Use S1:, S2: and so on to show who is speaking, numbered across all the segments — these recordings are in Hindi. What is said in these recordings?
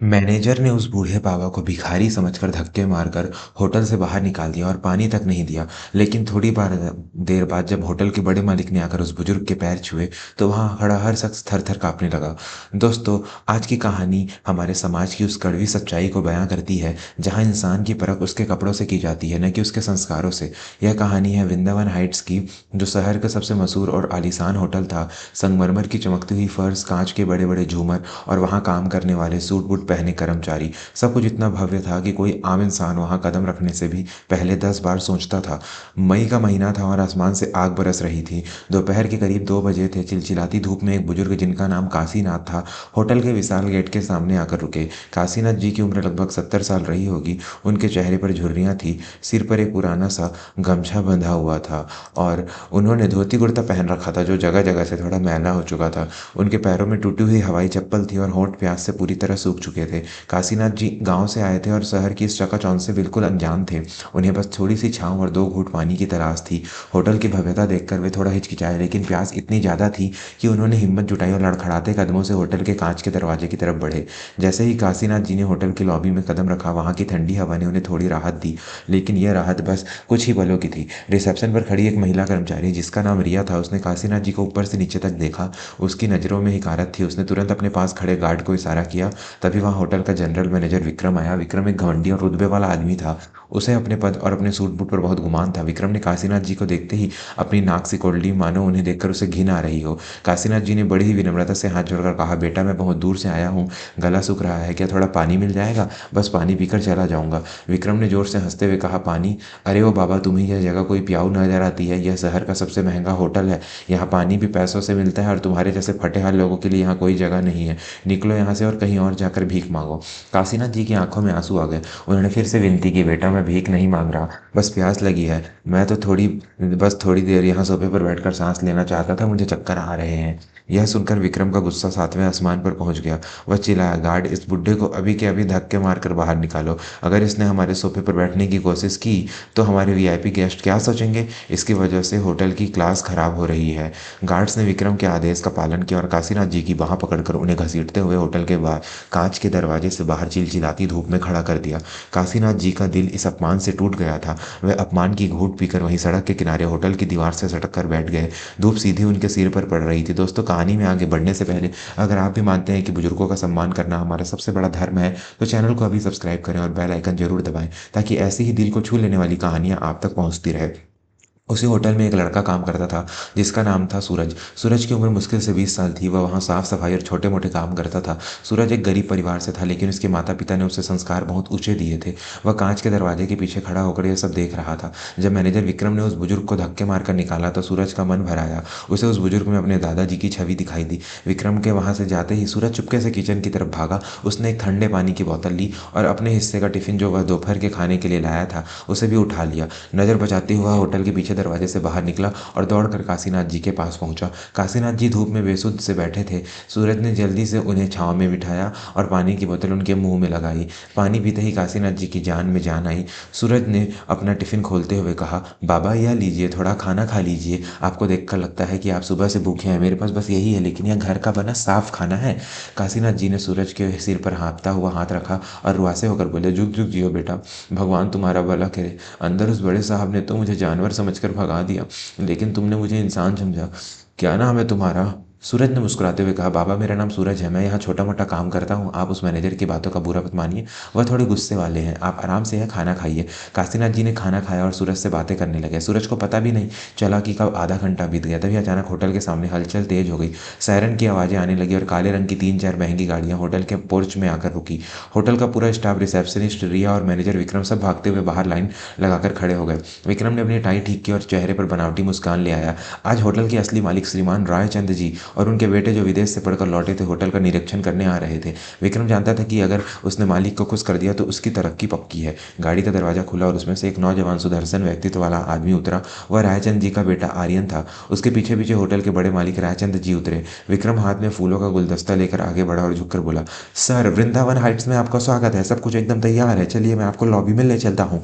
S1: मैनेजर ने उस बूढ़े बाबा को भिखारी समझकर धक्के मारकर होटल से बाहर निकाल दिया और पानी तक नहीं दिया। लेकिन थोड़ी बार देर बाद जब होटल के बड़े मालिक ने आकर उस बुजुर्ग के पैर छुए तो वहां खड़ा हर शख्स थर थर कांपने लगा। दोस्तों, आज की कहानी हमारे समाज की उस कड़वी सच्चाई को बयां करती है जहां इंसान की परख उसके कपड़ों से की जाती है, न कि उसके संस्कारों से। यह कहानी है वृंदावन हाइट्स की, जो शहर का सबसे मशहूर और आलीशान होटल था। संगमरमर की चमकती हुई फर्श, कांच के बड़े बड़े झूमर और वहां काम करने वाले सूट बूट पहने कर्मचारी, सब कुछ इतना भव्य था कि कोई आम इंसान वहां कदम रखने से भी पहले 10 बार सोचता था। मई का महीना था और आसमान से आग बरस रही थी। दोपहर के करीब 2 बजे थे। चिलचिलाती धूप में एक बुजुर्ग जिनका नाम काशीनाथ था, होटल के विशाल गेट के सामने आकर रुके। काशीनाथ जी की उम्र लगभग 70 साल रही होगी। उनके चेहरे पर झुर्रियां थी, सिर पर एक पुराना सा गमछा बंधा हुआ था और उन्होंने धोती कुर्ता पहन रखा था जो जगह जगह से थोड़ा मैला हो चुका था। उनके पैरों में टूटी हुई हवाई चप्पल थी और होंठ प्यास से पूरी तरह सूख चुके थे। काशीनाथ जी गांव से आए थे और शहर की इस चकाचौंध से बिल्कुल अनजान थे। उन्हें बस थोड़ी सी छांव और 2 घूंट पानी की तलाश थी। होटल की भव्यता देखकर वे थोड़ा हिचकिचाए, लेकिन प्यास इतनी ज्यादा थी कि उन्होंने हिम्मत जुटाई और लड़खड़ाते कदमों से होटल के कांच के दरवाजे की तरफ बढ़े। जैसे ही काशीनाथ जी ने होटल की लॉबी में कदम रखा, वहां की ठंडी हवा ने उन्हें थोड़ी राहत दी। लेकिन यह राहत बस कुछ ही पलों की थी। रिसेप्शन पर खड़ी एक महिला कर्मचारी जिसका नाम रिया था, उसने काशीनाथ जी को ऊपर से नीचे तक देखा। उसकी नजरों में हिकारत थी। उसने तुरंत अपने पास खड़े गार्ड को इशारा किया। तभी वहां होटल का जनरल मैनेजर विक्रम आया। विक्रम एक घमंडी और रुतबे वाला आदमी था। उसे अपने पद और अपने सूट बूट पर बहुत गुमान था। विक्रम ने काशीनाथ जी को देखते ही अपनी नाक सिकोड़ ली, मानो उन्हें देखकर उसे घिन आ रही हो। काशीनाथ जी ने बड़ी ही विनम्रता से हाथ जोड़कर कहा, बेटा मैं बहुत दूर से आया हूँ, गला सूख रहा है, क्या थोड़ा पानी मिल जाएगा? बस पानी पीकर चला जाऊंगा। विक्रम ने जोर से हंसते हुए कहा, पानी? अरे ओ बाबा, तुम्हें यह जगह कोई प्याऊ नजर आती है? यह शहर का सबसे महंगा होटल है। यहाँ पानी भी पैसों से मिलता है और तुम्हारे जैसे फटे हाल लोगों के लिए यहाँ कोई जगह नहीं है। निकलो यहाँ से और कहीं और जाकर भीख मांगो। काशीनाथ जी की आंखों में आंसू आ गए। उन्होंने फिर से विनती की, बेटा मैं भीख नहीं मांग रहा, बस प्यास लगी है। मैं तो बस थोड़ी देर यहाँ सोफे पर बैठकर सांस लेना चाहता था, मुझे चक्कर आ रहे हैं। यह सुनकर विक्रम का गुस्सा 7वें आसमान पर पहुंच गया। वह चिल्लाया, गार्ड, इस बुड्ढे को अभी के अभी धक्के मारकर बाहर निकालो। अगर इसने हमारे सोफे पर बैठने की कोशिश की तो हमारे वीआईपी गेस्ट क्या सोचेंगे? इसकी वजह से होटल की क्लास खराब हो रही है। गार्ड्स ने विक्रम के आदेश का पालन किया और काशीनाथ जी की बाह पकड़कर उन्हें घसीटते हुए होटल के बाहर कांच के दरवाजे से बाहर चिलचिलाती धूप में खड़ा कर दिया। काशीनाथ जी का दिल इस अपमान से टूट गया था। वे अपमान की घूंट पीकर वहीं सड़क के किनारे होटल की दीवार से सटक कर बैठ गए। धूप सीधी उनके सिर पर पड़ रही थी। दोस्तों, कहानी में आगे बढ़ने से पहले अगर आप भी मानते हैं कि बुजुर्गों का सम्मान करना हमारा सबसे बड़ा धर्म है, तो चैनल को अभी सब्सक्राइब करें और बेल आइकन जरूर दबाएं, ताकि ऐसी ही दिल को छू लेने वाली कहानियां आप तक पहुंचती रहे। उसी होटल में एक लड़का काम करता था जिसका नाम था सूरज। सूरज की उम्र मुश्किल से 20 साल थी। वह वहाँ साफ सफाई और छोटे मोटे काम करता था। सूरज एक गरीब परिवार से था, लेकिन उसके माता पिता ने उसे संस्कार बहुत ऊंचे दिए थे। वह कांच के दरवाजे के पीछे खड़ा होकर यह सब देख रहा था। जब मैनेजर विक्रम ने उस बुजुर्ग को धक्के मारकर निकाला तो सूरज का मन भर आया। उसे उस बुजुर्ग में अपने दादाजी की छवि दिखाई दी। विक्रम के वहां से जाते ही सूरज चुपके से किचन की तरफ भागा। उसने एक ठंडे पानी की बोतल ली और अपने हिस्से का टिफिन, जो वह दोपहर के खाने के लिए लाया था, उसे भी उठा लिया। नजर बचाते हुआ होटल के पीछे दरवाजे से बाहर निकला और दौड़कर काशीनाथ जी के पास पहुंचा। काशीनाथ जी धूप में बेसुध से बैठे थे। सूरज ने जल्दी से उन्हें छांव में बिठाया और पानी की बोतल उनके मुंह में लगाई। पानी पीते ही काशीनाथ जी की जान में जान आई। सूरज ने अपना टिफिन खोलते हुए कहा, बाबा यह लीजिए, थोड़ा खाना खा लीजिए। आपको देखकर लगता है कि आप सुबह से भूखे हैं। मेरे पास बस यही है, लेकिन यह घर का बना साफ खाना है। काशीनाथ जी ने सूरज के सिर पर हाँफता हुआ हाथ रखा और रुआसे होकर बोले, जुग जुग जियो बेटा, भगवान तुम्हारा भला करे। अंदर उस बड़े साहब ने तो मुझे जानवर समझकर भगा दिया, लेकिन तुमने मुझे इंसान समझा। क्या नाम है तुम्हारा? सूरज ने मुस्कुराते हुए कहा, बाबा मेरा नाम सूरज है, मैं यहाँ छोटा मोटा काम करता हूँ। आप उस मैनेजर की बातों का बुरा मत मानिए, वह थोड़े गुस्से वाले हैं। आप आराम से यह खाना खाइए। काशीनाथ जी ने खाना खाया और सूरज से बातें करने लगे। सूरज को पता भी नहीं चला कि कब आधा घंटा बीत गया। तभी अचानक होटल के सामने हलचल तेज हो गई। सायरन की आवाजें आने लगी और काले रंग की 3-4 महंगी गाड़ियां होटल के पोर्च में आकर रुकी। होटल का पूरा स्टाफ, रिसेप्शनिस्ट, रिया और मैनेजर विक्रम सब भागते हुए बाहर लाइन लगाकर खड़े हो गए। विक्रम ने अपनी टाई ठीक की और चेहरे पर बनावटी मुस्कान ले आया। आज होटल के असली मालिक श्रीमान रायचंद जी और उनके बेटे, जो विदेश से पढ़कर लौटे थे, होटल का निरीक्षण करने आ रहे थे। विक्रम जानता था कि अगर उसने मालिक को खुश कर दिया तो उसकी तरक्की पक्की है। गाड़ी का दरवाजा खुला और उसमें से एक नौजवान सुदर्शन व्यक्तित्व वाला आदमी उतरा। वह रायचंद जी का बेटा आर्यन था। उसके पीछे पीछे होटल के बड़े मालिक रायचंद जी उतरे। विक्रम हाथ में फूलों का गुलदस्ता लेकर आगे बढ़ा और झुककर बोला, सर, वृंदावन हाइट्स में आपका स्वागत है। सब कुछ एकदम तैयार है, चलिए मैं आपको लॉबी में ले चलता हूँ।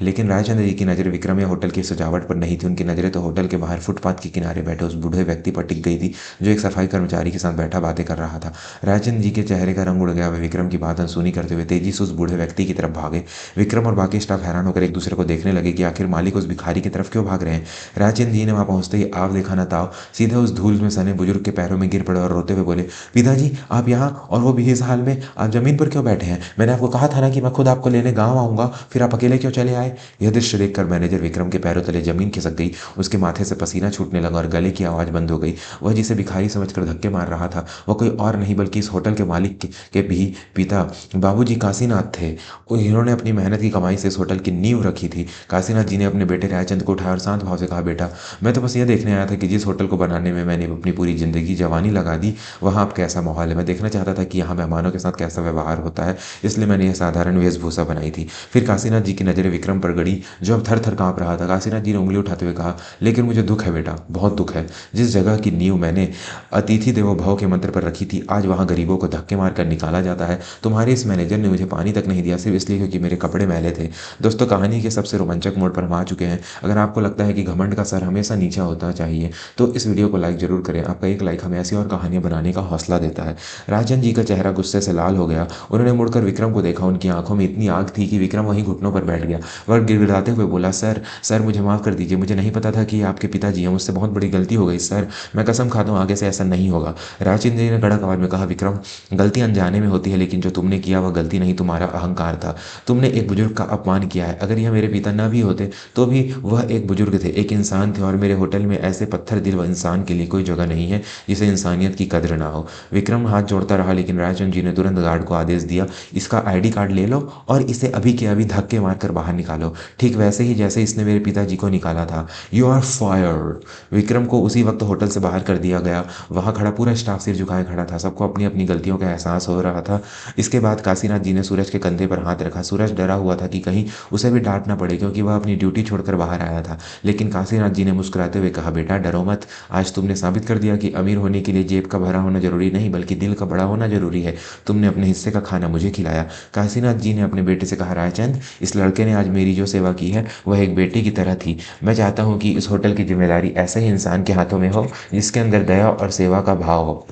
S1: लेकिन रायचंद्र जी की नज़र विक्रम या होटल की सजावट पर नहीं थी। उनकी नज़रें तो होटल के बाहर फुटपाथ के किनारे बैठे उस बूढ़े व्यक्ति पर टिक गई थी, जो एक सफाई कर्मचारी के साथ बैठा बातें कर रहा था। रायचंद्र जी के चेहरे का रंग उड़ गया। वे विक्रम की बात अनसुनी करते हुए तेजी से उस बूढ़े व्यक्ति की तरफ भागे। विक्रम और बाकी स्टाफ हैरान होकर एक दूसरे को देखने लगे कि आखिर मालिक उस भिखारी की तरफ क्यों भाग रहे हैं। रायचंद्र जी ने वहां पहुंचते ही आप देखा ना ताव सीधे उस धूल में सने बुजुर्ग के पैरों में गिर पड़े और रोते हुए बोले, पिताजी आप यहाँ, और वो भी इस हाल में, आप जमीन पर क्यों बैठे हैं? मैंने आपको कहा था ना कि मैं खुद आपको लेने गाँव आऊंगा, फिर आप अकेले क्यों चले आए? यह दृश्य देखकर मैनेजर विक्रम के पैरों तले जमीन खिसक गई। उसके माथे से पसीना छूटने लगा और गले की आवाज बंद हो गई। वह जिसे भिखारी समझकर धक्के मार रहा था वह कोई और नहीं बल्कि इस होटल के मालिक के भी पिता बाबूजी काशीनाथ थे। इन्होंने अपनी मेहनत की कमाई से इस होटल की नींव रखी थी। काशीनाथ जी ने अपने बेटे रायचंद को उठाया और शांत भाव से कहा, बेटा मैं तो बस यह देखने आया था कि जिस होटल को बनाने में मैंने अपनी पूरी जिंदगी जवानी लगा दी वहाँ अब कैसा माहौल है। मैं देखना चाहता था कि यहाँ मेहमानों के साथ कैसा व्यवहार होता है, इसलिए मैंने यह साधारण वेशभूषा बनाई थी। फिर काशीनाथ जी की नज़रें विक्रम पर गड़ी जो अब थर थर कांप रहा था। काशीनाथ जी ने उंगली उठाते हुए कहा, लेकिन मुझे दुख है बेटा, बहुत दुख है। जिस जगह की नींव मैंने अतिथि देवो भव के मंत्र पर रखी थी आज वहाँ गरीबों को धक्के मारकर निकाला जाता है। तुम्हारे इस मैनेजर ने मुझे पानी तक नहीं दिया सिर्फ इसलिए क्योंकि मेरे कपड़े मैले थे। दोस्तों कहानी के सबसे रोमांचक मोड़ पर हम आ चुके हैं। अगर आपको लगता है कि घमंड का सर हमेशा नीचा होता चाहिए तो इस वीडियो को लाइक जरूर करें। आपका एक लाइक हमें ऐसी और कहानियां बनाने का हौसला देता है। राजन जी का चेहरा गुस्से से लाल हो गया। उन्होंने मुड़कर विक्रम को देखा। उनकी आंखों में इतनी आग थी कि विक्रम वहीं घुटनों पर बैठ गया। वह गिड़गिड़ाते हुए बोला, सर सर मुझे माफ़ कर दीजिए, मुझे नहीं पता था कि आपके पिताजी हैं, मुझसे बहुत बड़ी गलती हो गई सर, मैं कसम खाता हूँ आगे से ऐसा नहीं होगा। राजन जी ने कड़क आवाज में कहा, विक्रम गलती अनजाने में होती है लेकिन जो तुमने किया वह गलती नहीं तुम्हारा अहंकार था। तुमने एक बुजुर्ग का अपमान किया है। अगर यह मेरे पिता न भी होते तो भी वह एक बुजुर्ग थे, एक इंसान थे और मेरे होटल में ऐसे पत्थर दिल व इंसान के लिए कोई जगह नहीं है जिसे इंसानियत की कद्र ना हो। विक्रम हाथ जोड़ता रहा लेकिन राजचंद जी ने तुरंत गार्ड को आदेश दिया, इसका आईडी कार्ड ले लो और इसे अभी के अभी धक्के मारकर बाहर निकालो, ठीक वैसे ही जैसे इसने मेरे पिताजी को निकाला था। You are fired. विक्रम को उसी वक्त होटल से बाहर कर दिया गया। वहां खड़ा पूरा स्टाफ सिर झुकाए खड़ा था। सबको अपनी अपनी गलतियों का एहसास हो रहा था। इसके बाद काशीनाथ जी ने सूरज के कंधे पर हाथ रखा। सूरज डरा हुआ था कि कहीं उसे भी डांट ना पड़े क्योंकि वह अपनी ड्यूटी छोड़कर बाहर आया था। लेकिन काशीनाथ जी ने मुस्कुराते हुए कहा, बेटा डरो मत, आज तुमने साबित कर दिया कि अमीर होने के लिए जेब का भरा होना जरूरी नहीं बल्कि दिल का बड़ा होना जरूरी है। तुमने अपने हिस्से का खाना मुझे खिलाया। काशीनाथ जी ने अपने बेटे से कहा, रायचंद इस लड़के ने आज मेरी जो सेवा की है वह एक बेटे की तरह थी। मैं चाहता हूँ कि इस होटल की जिम्मेदारी ऐसे ही इंसान के हाथों में हो जिसके अंदर दया और सेवा का भाव हो।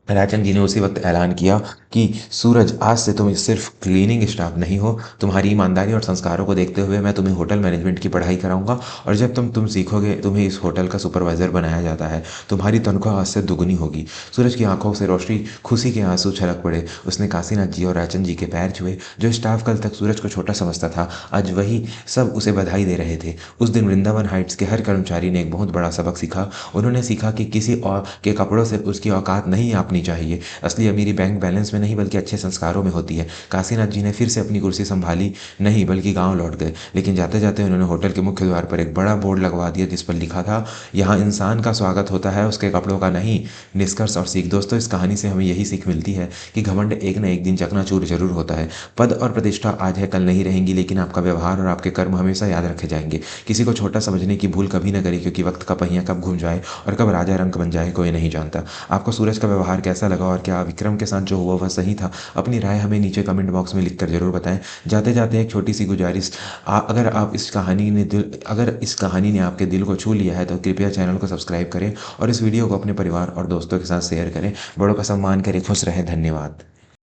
S1: राजन जी ने उसी वक्त ऐलान किया कि सूरज आज से तुम सिर्फ क्लीनिंग स्टाफ नहीं हो। तुम्हारी ईमानदारी और संस्कारों को देखते हुए मैं तुम्हें होटल मैनेजमेंट की पढ़ाई कराऊंगा और जब तुम सीखोगे तुम्हें इस होटल का सुपरवाइजर बनाया जाता है। तुम्हारी तनख्वाह आज से दुगनी होगी। सूरज की आंखों से रोशनी खुशी के आंसू छलक पड़े। उसने काशीनाथ जी और राजन जी के पैर छुए। जो स्टाफ कल तक सूरज को छोटा समझता था आज वही सब उसे बधाई दे रहे थे। उस दिन वृंदावन हाइट्स के हर कर्मचारी ने एक बहुत बड़ा सबक सीखा। उन्होंने सीखा कि किसी और के कपड़ों से उसकी औकात नहीं आपनी चाहिए। असली अमीरी बैंक बैलेंस में नहीं बल्कि अच्छे संस्कारों में होती है। काशीनाथ जी ने फिर से अपनी कुर्सी संभाली नहीं बल्कि गांव लौट गए। लेकिन जाते जाते उन्होंने होटल के मुख्य द्वार पर एक बड़ा बोर्ड लगवा दिया जिस पर लिखा था, यहाँ इंसान का स्वागत होता है उसके कपड़ों का नहीं। निष्कर्ष और सीख। दोस्तों इस कहानी से हमें यही सीख मिलती है कि घमंड एक न एक दिन चकनाचूर जरूर होता है। पद और प्रतिष्ठा आज है कल नहीं रहेंगी लेकिन आपका व्यवहार और आपके कर्म हमेशा याद रखे जाएंगे। किसी को छोटा समझने की भूल कभी न करें क्योंकि वक्त का पहिया कब घूम जाए और कब राजा रंक बन जाए कोई नहीं जानता। आपको सूरज का व्यवहार कैसा लगा और क्या विक्रम के साथ जो हुआ वह सही था? अपनी राय हमें नीचे कमेंट बॉक्स में लिखकर जरूर बताएं। जाते जाते एक छोटी सी गुजारिश, अगर इस कहानी ने आपके दिल को छू लिया है तो कृपया चैनल को सब्सक्राइब करें और इस वीडियो को अपने परिवार और दोस्तों के साथ शेयर करें। बड़ों का सम्मान करें। खुश रहें। धन्यवाद।